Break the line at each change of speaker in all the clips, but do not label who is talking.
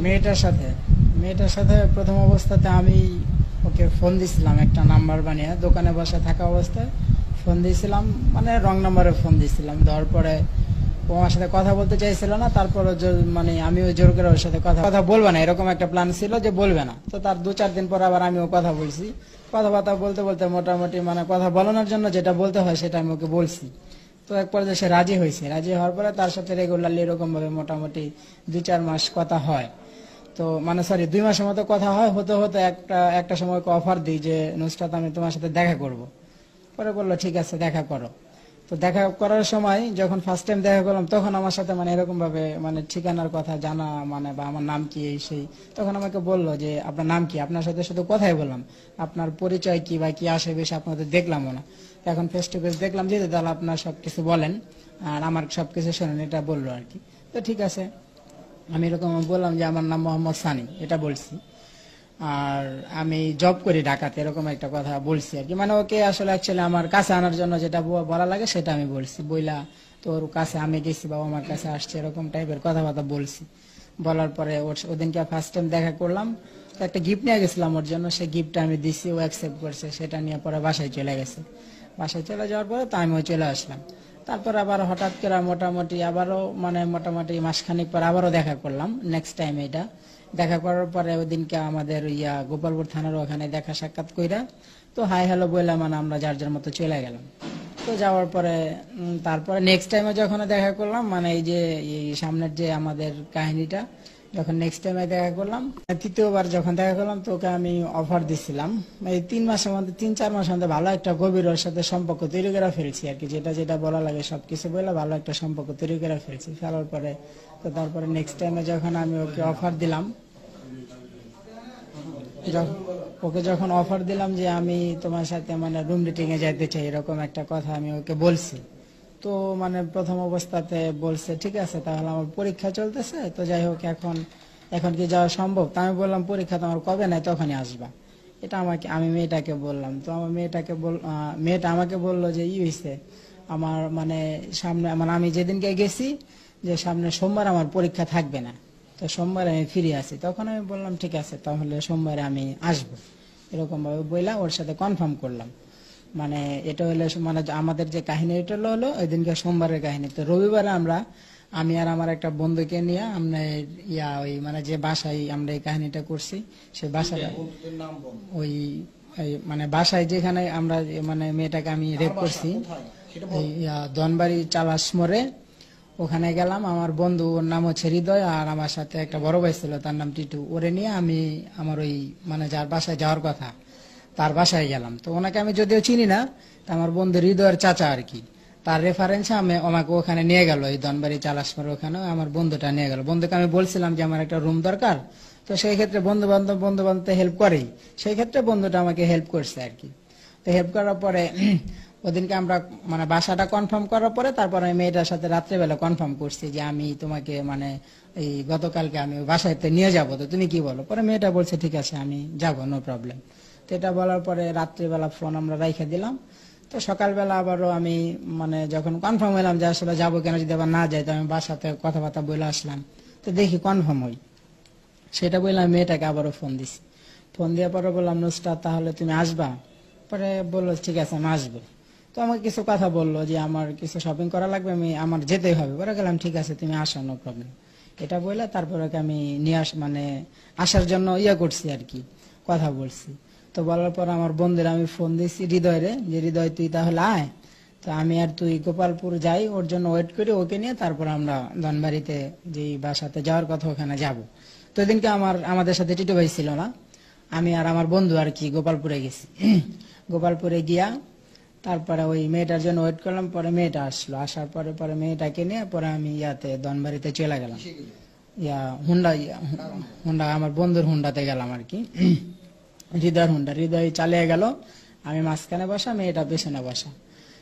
মেয়েটার সাথে মেয়েটার সাথে প্রথম অবস্থাতে আমি ওকে ফোন দিছিলাম, একটা নাম্বার বানিয়ে দোকানে বসে থাকা অবস্থায় ফোন দিয়েছিলাম, মানে রং নাম্বারে ফোন দিয়েছিলাম। দেওয়ার পরে ও আমার সাথে কথা বলতে চাইছিল না, তারপর মানে আমি ওই জোর করে ওর সাথে কথা কথা বলবে না এরকম একটা প্ল্যান ছিল যে বলবে না। তো তার 2-4 দিন পর আবার আমিও কথা বলছি, কথাবার্তা বলতে বলতে মোটামুটি মানে কথা বলানোর জন্য যেটা বলতে হয় সেটা আমি ওকে বলছি। তো এক পর্যায়ে সে রাজি হয়েছে, রাজি হওয়ার পরে তার সাথে রেগুলারলি এরকম ভাবে মোটামুটি 2-4 মাস কথা হয়। তো মানে সরি 2 মাসের মতো কথা হয়, হতে হতে একটা সময় অফার দিই যে নুসরাত আমি তোমার সাথে দেখা করব। পরে বললো ঠিক আছে দেখা করো। তো দেখা করার সময় যখন ফার্স্ট টাইম দেখা করলাম তখন আমার সাথে মানে এরকম ভাবে মানে ঠিকানার কথা জানা, মানে বা আমার নাম কি এই সেই, তখন আমাকে বললো যে আপনার নাম কি, আপনার সাথে শুধু কথাই বললাম, আপনার পরিচয় কি বা কি আসে বেশি আপনাদের দেখলামও না। এখন ফেস টু ফেস দেখলাম যে তাহলে আপনার সবকিছু বলেন আর আমার সবকিছু শোনেন, এটা বললো আর কি। তো ঠিক আছে, আমি এরকম বললাম যে আমার নাম মোহাম্মদ সানি, এটা বলছি। আর আমি জব করি ঢাকাতে, এরকম একটা কথা বলছি আর কি। মানে ওকে আসলে অ্যাকচুয়ালি আমার কাছে আনার জন্য যেটা বলা লাগে সেটা আমি বলছি, বইলা তোর কাছে আমি গেছি, বাবা আমার কাছে আসছে, এরকম টাইপের কথাবার্তা বলছি। বলার পরে ওদিনকে ফার্স্ট টাইম দেখা করলাম, তো একটা গিফট নিয়ে গেছিলাম ওর জন্য, সেই গিফটটা আমি দিছি, ও অ্যাকসেপ্ট করছে, সেটা নিয়ে পরে বাসায় চলে গেছে। বাসায় চলে যাওয়ার পরে তো আমিও চলে আসলাম। তারপর আবার হঠাৎ করে মোটামুটি আবারও মানে মোটামুটি মাসখানেক পর আবারও দেখা করলাম, নেক্সট টাইম এটা দেখা করার পরে ওদিনকে আমাদের গোপালপুর থানার ওখানে দেখা সাক্ষাৎ কইরা তো হাই হ্যালো বললাম, মানে আমরা যার যার মতো চলে গেলাম। তো যাওয়ার পরে তারপরে নেক্সট টাইমে যখন দেখা করলাম, মানে এই যে এই সামনের যে আমাদের কাহিনীটা, যখন নেক্সট টাইমে দেখা করলাম, তৃতীয়বার যখন দেখা করলাম তোকে আমি অফার দিছিলাম এই 3 মাসের মধ্যে 3-4 মাসের মধ্যে ভালো একটা গভীর ওর সাথে সম্পর্ক তৈরি করে ফেলছি আর কি, যেটা যেটা বলা লাগে সবকিছু বলে ভালো একটা সম্পর্ক তৈরি করে ফেলছি। ফেলার পরে তো তারপরে নেক্সট টাইমে যখন আমি ওকে অফার দিলাম, ওকে যখন অফার দিলাম যে আমি তোমার সাথে মানে রুম ডেটিং এ যাইতে চাই, এরকম একটা কথা আমি ওকে বলছি। তো মানে প্রথম অবস্থাতে বলছে ঠিক আছে, তাহলে আমার পরীক্ষা চলতেছে, তো যাই হোক এখন এখন কি যাওয়া সম্ভব? তা আমি বললাম পরীক্ষা তোমার কবে নাই তখনই আসবা, এটা আমি মেয়েটাকে বললাম। তো আমার মেয়েটা আমাকে বললো যে হয়েছে আমার মানে সামনে মানে আমি যেদিনকে গেছি যে সামনে সোমবার আমার পরীক্ষা থাকবে না, তো সোমবারে আমি ফিরে আসি। তখন আমি বললাম ঠিক আছে তাহলে সোমবারে আমি আসবো, এরকম ভাবে বললাম, ওর সাথে কনফার্ম করলাম। মানে এটা হলো মানে আমাদের যে কাহিনী এটা হলো ওই দিনকে সোমবারের কাহিনী। তো রবিবারে আমি আর আমার একটা বন্ধুকে নিয়ে আমরা ওই মানে যে বাসায় আমরা এই কাহিনীটা করছি সেই বাসাটা ওই মানে বাসায় যেখানে আমরা মানে মেয়েটাকে আমি রেপ করছি এই ধনবাড়ি চালাস মোড়ে, ওখানে গেলাম। আমার বন্ধু, ওর নাম হচ্ছে হৃদয়, আর আমার সাথে একটা বড় ভাই ছিল তার নাম টিটু, ওরে নিয়ে আমি আমার ওই মানে যার বাসায় যাওয়ার কথা তার বাসায় গেলাম। তো ওনাকে আমি যদিও চিনি না, আমার বন্ধু হৃদয়ের চাচা আর কি, তার রেফারেন্সে আমাকে ওখানে নিয়ে গেল, এই ধনবাড়ি চালাসমোড় ওখানে আমার বন্ধুটা নিয়ে গেল। বন্ধুকে আমি বলছিলাম যে আমার একটা রুম দরকার, তো সেই ক্ষেত্রে বন্ধু বান্ধব হেল্প করেই, সেই ক্ষেত্রে বন্ধুটা আমাকে হেল্প করছে আর কি। তো হেল্প করার পরে ওদিনকে আমরা মানে বাসাটা কনফার্ম করার পরে তারপর আমি মেয়েটার সাথে রাত্রেবেলা কনফার্ম করছি যে আমি তোমাকে মানে এই গতকালকে আমি বাসাতে নিয়ে যাব, তো তুমি কি বলো? পরে মেয়েটা বলছে ঠিক আছে আমি যাব, নো প্রবলেম। তো এটা বলার পরে রাত্রিবেলা ফোন আমরা রাইখে দিলাম। তো সকালবেলা আবারও আমি মানে যখন কনফার্ম হলাম যে আসলে যাবো, কেন যদি আবার না যাই, তো আমি বাসাতে কথাবার্তা বলে আসলাম। তো দেখি কনফার্ম হই, সেটা বললাম মেয়েটাকে আবারও ফোন দিছি। ফোন দেওয়ার পরে বললাম নুসরাত তাহলে তুমি আসবা? পরে বললো ঠিক আছে আমি আসবো। তো আমাকে কিছু কথা বললো যে আমার কিছু শপিং করা লাগবে, আমার যেতেই হবে। পরে গেলাম ঠিক আছে তুমি আসো, নো প্রবলেম, এটা বললে তারপরে আমি নিয়ে মানে আসার জন্য করছি আর কি, কথা বলছি। তো বলার পর আমার বন্ধুরা আমি ফোন দিছি হৃদয়রে, যে হৃদয় তুই তাহলে আয়, তো আমি আর তুই গোপালপুর যাই, ওর জন্য ওয়েট করি, ওকে নিয়ে তারপর আমরা ধনবাড়িতে যে বাসাতে যাওয়ার কথা ওখানে যাব। তো এদিনকে আমাদের সাথে টিটু ভাই ছিল না, আমি আর আমার বন্ধু আর কি গোপালপুরে গেছি। গোপালপুরে গিয়া তারপরে ওই মেয়েটার জন্য ওয়েট করলাম, পরে মেয়েটা আসলো, আসার পরে পরে মেয়েটাকে নিয়ে পরে আমি ধনবাড়িতে চলে গেলাম। হুন্ডা আমার বন্ধুর হুন্ডাতে গেলাম আর কি, হৃদয় চালিয়ে গেল, আমি মাঝখানে বসা, মেয়েটা পেছনে বসা।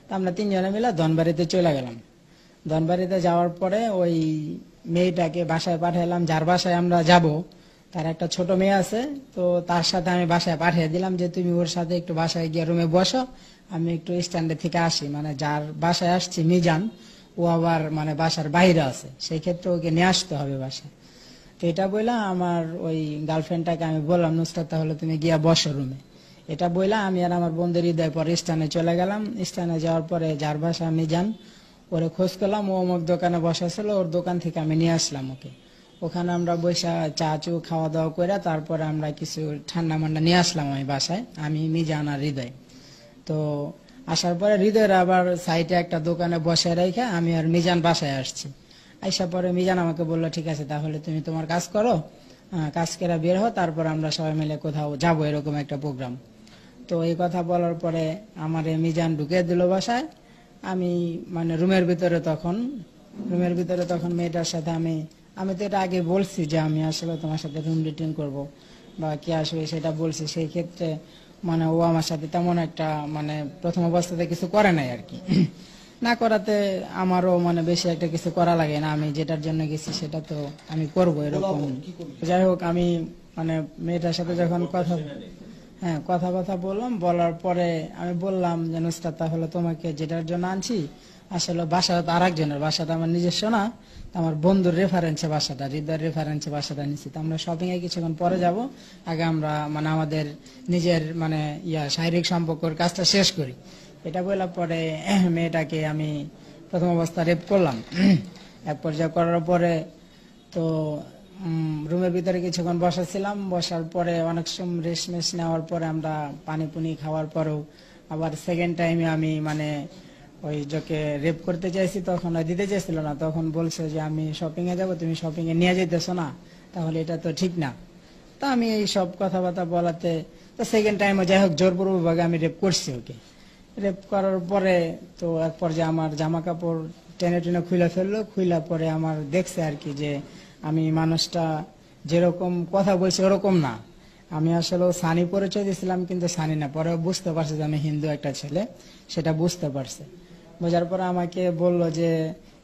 তা আমরা 3 জনে মিলে ধনবাড়িতে চলে গেলাম। ধনবাড়িতে যাওয়ার পরে ওই মেয়েটাকে বাসায় পাঠালাম, যার বাসায় আমরা যাব তার একটা ছোট মেয়ে আছে, তো তার সাথে আমি বাসায় পাঠিয়ে দিলাম যে তুমি ওর সাথে একটু বাসায় গিয়ে রুমে বসো, আমি একটু স্ট্যান্ডে থেকে আসি। মানে যার বাসায় আসছি মিজান, ও আবার মানে বাসার বাইরে আছে, সেই ক্ষেত্রে ওকে নিয়ে আসতে হবে বাসায়। তো এটা বললা আমার ওই গার্লফ্রেন্ডটাকে আমি বললাম, নুসরাত তাহলে তুমি গিয়া বসো রুমে। এটা বললা আমি আর আমার বন্ধুর হৃদয় পরে স্থানে চলে গেলাম। স্থানে যাওয়ার পরে যার বাসা আমি যান, ওরে খোঁজ করলাম, ও অমুক দোকানে বসা ছিল, ওর দোকান থেকে আমি নিয়ে আসলাম ওকে। ওখানে আমরা বসে চা চু খাওয়া দাওয়া করে তারপরে আমরা কিছু ঠান্ডা মান্ডা নিয়ে আসলাম আমি বাসায়, আমি মিজান আর হৃদয়। তো আসার পরে হৃদয়ের আবার সাইডে একটা দোকানে বসে রেখে আমি আর মিজান বাসায় আসছি। আসার পরে মিজান আমাকে বললো ঠিক আছে তাহলে তুমি তোমার কাজ করো, কাজ করে বের হও, তারপর আমরা সবাই মিলে কোথাও যাবো, এরকম একটা প্রোগ্রাম। তো এই কথা বলার পরে আমার মিজান ঢুকে দিল বাসায়। আমি মানে রুমের ভিতরে তখন মেয়েটার সাথে আমি তো এটা আগে বলছি যে আমি আসলে তোমার সাথে রুম ডেটিং করবো বা কি আসবে সেটা বলছি। সেই ক্ষেত্রে মানে ও আমার সাথে তেমন একটা মানে প্রথম অবস্থাতে কিছু করে নাই আর কি। না করাতে আমারও মানে বেশি একটা কিছু করা লাগে না, আমি যেটার জন্য গেছি সেটা তো আমি করবো এরকম। যাই হোক আমি মানে মেয়েটার সাথে যখন কথা বললাম, বলার পরে আমি বললাম যে নুসরাত তাহলে তোমাকে যেটার জন্য আনছি আসলে বাসাটা তো আরেকজনের, বাসাটা আমার নিজস্ব না, আমার বন্ধুর রেফারেন্সে বাসাটা, হৃদয়ের রেফারেন্সে বাসাটা নিচ্ছি। তো আমরা শপিং এ কিছুক্ষণ পরে যাব, আগে আমরা মানে আমাদের নিজের মানে শারীরিক সম্পর্কের কাজটা শেষ করি। এটা বলার পরে মেয়েটাকে আমি প্রথম অবস্থা রেপ করলাম। এক পর্যায়ে করার পরে তো রুমের ভিতরে কিছুক্ষণ বসাছিলাম, বসার পরে অনেক সময় রেস্ট মেস নেওয়ার পরে আমরা পানি পুনি খাওয়ার পরেও আবার সেকেন্ড টাইমে আমি মানে ওই যাকে রেপ করতে চাইছি তখন দিতে চাইছিল না, তখন বলছে যে আমি শপিং এ যাবো, তুমি শপিং এ নিয়ে যেতেছো না, তাহলে এটা তো ঠিক না। তো আমি এই সব কথাবার্তা বলাতে তো সেকেন্ড টাইমে যাই হোক জোরপূর্বকভাবে আমি রেপ করছি ওকে। রেপ করার পরে তো এক পর্যায়ে আমার জামা কাপড় টেনে টেনে খুলে ফেললো, খুইলা পরে আমার দেখছে আর কি যে আমি মানুষটা যেরকম কথা বলছি ওরকম না, আমি আসলে সানি পরিচয় দিয়েছিলাম কিন্তু সানি না। পরে বুঝতে পারছে যে আমি হিন্দু একটা ছেলে, সেটা বুঝতে পারছে। বোঝার পরে আমাকে বলল যে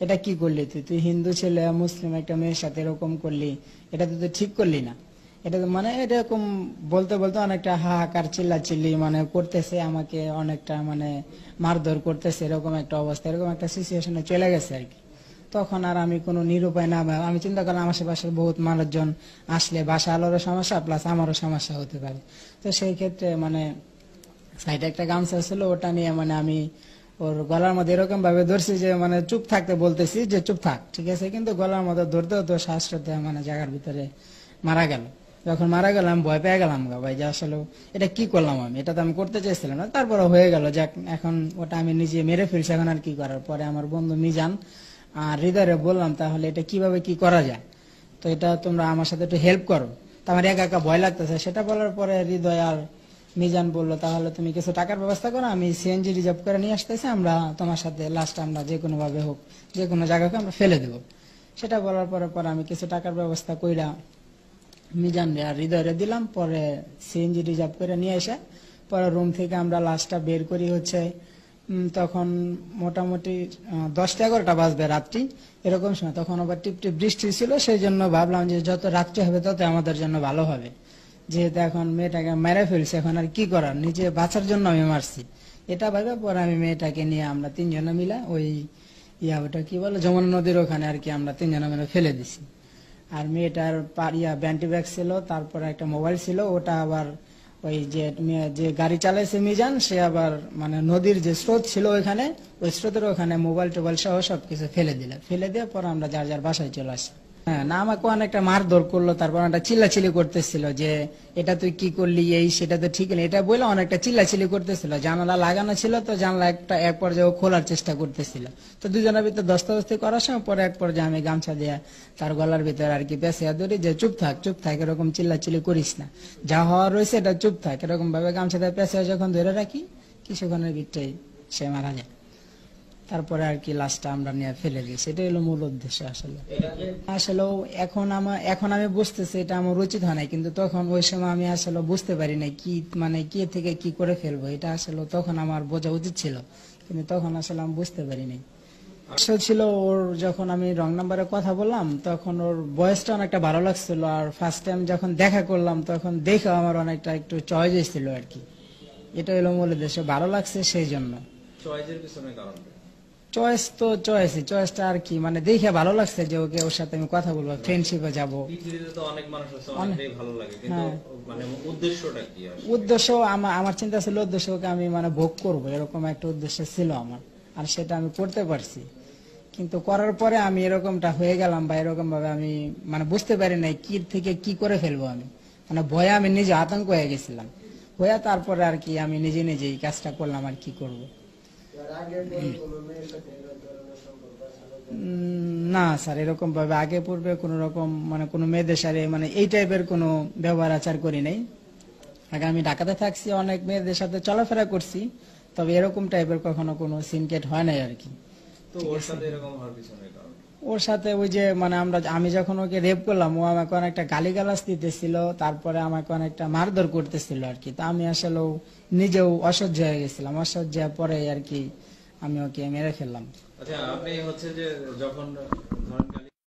এটা কি করলি তুই হিন্দু ছেলে মুসলিম একটা মেয়ের সাথে এরকম করলি, এটা তো তুই ঠিক করলি না। এটা তো মানে এরকম বলতে বলতে অনেকটা হাহাকার চিল্লাচিল্লি মানে করতেছে, আমাকে অনেকটা মানে মারধর করতেছে, এরকম একটা অবস্থা, এরকম একটা সিচুয়েশনে চলে গেছে আর কি। তখন আর আমি কোনো নিরুপায় না, আমি চিন্তা করলাম আশেপাশের বহুত মানুষজন আসলে বাসা আলোরও সমস্যা প্লাস আমারও সমস্যা হতে পারে। তো সেই ক্ষেত্রে মানে সাইডে একটা গামছা ছিল, ওটা নিয়ে মানে আমি ওর গলার মধ্যে এরকম ভাবে ধরছি যে মানে চুপ থাকতে বলতেছি যে চুপ থাক, ঠিক আছে, কিন্তু গলার মধ্যে ধরতে হতো শ্বাসতে মানে জায়গার ভিতরে মারা গেল। যখন মারা গেলাম ভয় পেয়ে গেলাম গা ভাই, যে আসলে এটা কি করলাম আমি, এটা তো আমি করতে চাইছিলাম না, তারপরে হয়ে গেল যাক, এখন ওটা আমি নিজে মেরে ফেলছি, এখন আর কি করার। পরে আমার বন্ধু মিজান আর হৃদয়ে বললাম তাহলে এটা কিভাবে কি করা যায়, তো এটা তোমরা আমার সাথে একটু হেল্প করো। তো আমার একা একা ভয় লাগতেছে। সেটা বলার পরে হৃদয় আর মিজান বললো তাহলে তুমি কিছু টাকার ব্যবস্থা করো, আমি সিএনজি রিজার্ভ করে নিয়ে আসতেছি, আমরা তোমার সাথে লাস্ট আমরা যে কোনো ভাবে হোক যে কোনো জায়গাকে আমরা ফেলে দেবো। সেটা বলার পরে আমি কিছু টাকার ব্যবস্থা কইরা মিজান আর হৃদয়ে দিলাম। পরে সিএনজি রিজার্ভ করে নিয়ে এসে পরে রুম থেকে আমরা লাশটা বের করি হচ্ছে তখন মোটামুটি 10টা-11টা বাজবে রাত্রি এরকম সময়। তখন আবার টিপটিপ বৃষ্টি ছিল, সেই জন্য ভাবলাম যে যত রাত্রি হবে তত আমাদের জন্য ভালো হবে, যেহেতু এখন মেয়েটাকে মেরে ফেলছে, এখন আর কি করার, নিজে বাঁচার জন্য আমি মারছি এটা ভাবে। পরে আমি মেয়েটাকে নিয়ে আমরা তিনজনে মিলে ওই ওটা কি বলে যমুনা নদীর ওখানে আর কি আমরা তিনজনে মিলে ফেলে দিছি। আর মেয়েটার ব্যান্টি ব্যাগ ছিল, তারপরে একটা মোবাইল ছিল, ওটা আবার ওই যে গাড়ি চালাইছে মিজান সে আবার মানে নদীর যে স্রোত ছিল ওইখানে, ওই স্রোতের ওখানে মোবাইল টোবাইল সহ সবকিছু ফেলে দিয়ে পরে আমরা যার যার বাসায় চলে আসি। হ্যাঁ না, আমাকে অনেকটা মারধর করলো, তারপর একটা চিল্লাচিল্লি করতেছিল যে এটা তুই কি করলি, এই সেটা তো ঠিক নেই, এটা বলে অনেকটা চিল্লাচিল্লি করতেছিল। জানালা লাগানো ছিল, তো জানালা এক পর্যায়ে খোলার চেষ্টা করতেছিল। তো দুজনের ভিতরে দস্তাদস্তি করার সময় পরে এক পর্যায়ে আমি গামছা দিয়ে তার গলার ভিতরে আর কি পেঁচিয়ে ধরি যে চুপ থাক এরকম চিল্লাচিল্লি করিস না, যা হওয়ার রয়েছে এটা চুপ থাক, এরকম ভাবে গামছা দিয়ে পেঁচিয়ে যখন ধরে রাখি কিছুক্ষণের ভিতরেই সে মারা যায়। তারপরে আর কি লাশটা আমরা নিয়ে ফেলে দিই, সেটাই হলো মূল উদ্দেশ্য। আসলে এখন আমি বুঝতেছি এটা আমার উচিত হয় নাই, কিন্তু তখন ওই সময় আমি আসলে বুঝতে পারি নাই কি মানে কি থেকে কি করে ফেলবো, এটা আসলে তখন আমার বোঝা উচিত ছিল, কিন্তু তখন আসলে আমি বুঝতে পারি নাই। ছিল ওর যখন আমি রং নাম্বারে কথা বললাম তখন ওর বয়সটা অনেকটা ভালো লাগছিল, আর ফার্স্ট টাইম যখন দেখা করলাম তখন দেখে আমার অনেকটা একটু চয়েস ছিল আর কি। এটা হলো মূল উদ্দেশ্য, ভালো লাগছে সেই জন্য। চয়েস তো চয়েসটা আর কি, মানে দেখে ভালো লাগছে যে ওকে, ওর সাথে আমি কথা বলবো, ফ্রেন্ডশিপে যাব।
পৃথিবীতে তো অনেক মানুষ আছে, অনেকটাই ভালো লাগে, কিন্তু
হ্যাঁ।
মানে উদ্দেশ্যটা কি আসলে?
উদ্দেশ্য আমার চিন্তা ছিল, উদ্দেশ্যকে আমি মানে ভোগ করব, এরকম একটা উদ্দেশ্য ছিল আমার, আর সেটা আমি করতে পারছি। কিন্তু করার পরে আমি এরকমটা হয়ে গেলাম, বা এরকম ভাবে আমি মানে বুঝতে পারি নাই কি থেকে কি করে ফেলবো আমি, মানে ভয়ে আমি নিজে আতঙ্ক হয়ে গেছিলাম। হয়ে তারপরে আর কি আমি নিজে নিজেই কাজটা করলাম, আর কি করব। না স্যার, এরকম ভাবে আগে পূর্বে কোন রকম মানে কোনো মেয়েদের সাথে মানে এই টাইপের কোনো ব্যবহার আচার করি নাই। আগে আমি ঢাকাতে থাকছি, অনেক মেয়েদের সাথে চলাফেরা করছি, তবে এরকম টাইপের কখনো কোনো সিনকেট হয় নাই আর কি।
তো ওর সাথে এরকম হওয়ার পিছনে কারণ?
ওর সাথে ওই যে মানে আমি যখন ওকে রেপ করলাম, ও আমাকে অনেকটা গালিগালাজ দিতেছিল, তারপরে আমাকে অনেকটা মারধর করতেছিল আর কি। তা আমি আসলে নিজেও অসহ্য হয়ে গেছিলাম, অসহ্য হয়ে পরে আর কি আমি ওকে মেরে ফেললাম।
আচ্ছা, আপনি হচ্ছে যে যখন ধরেন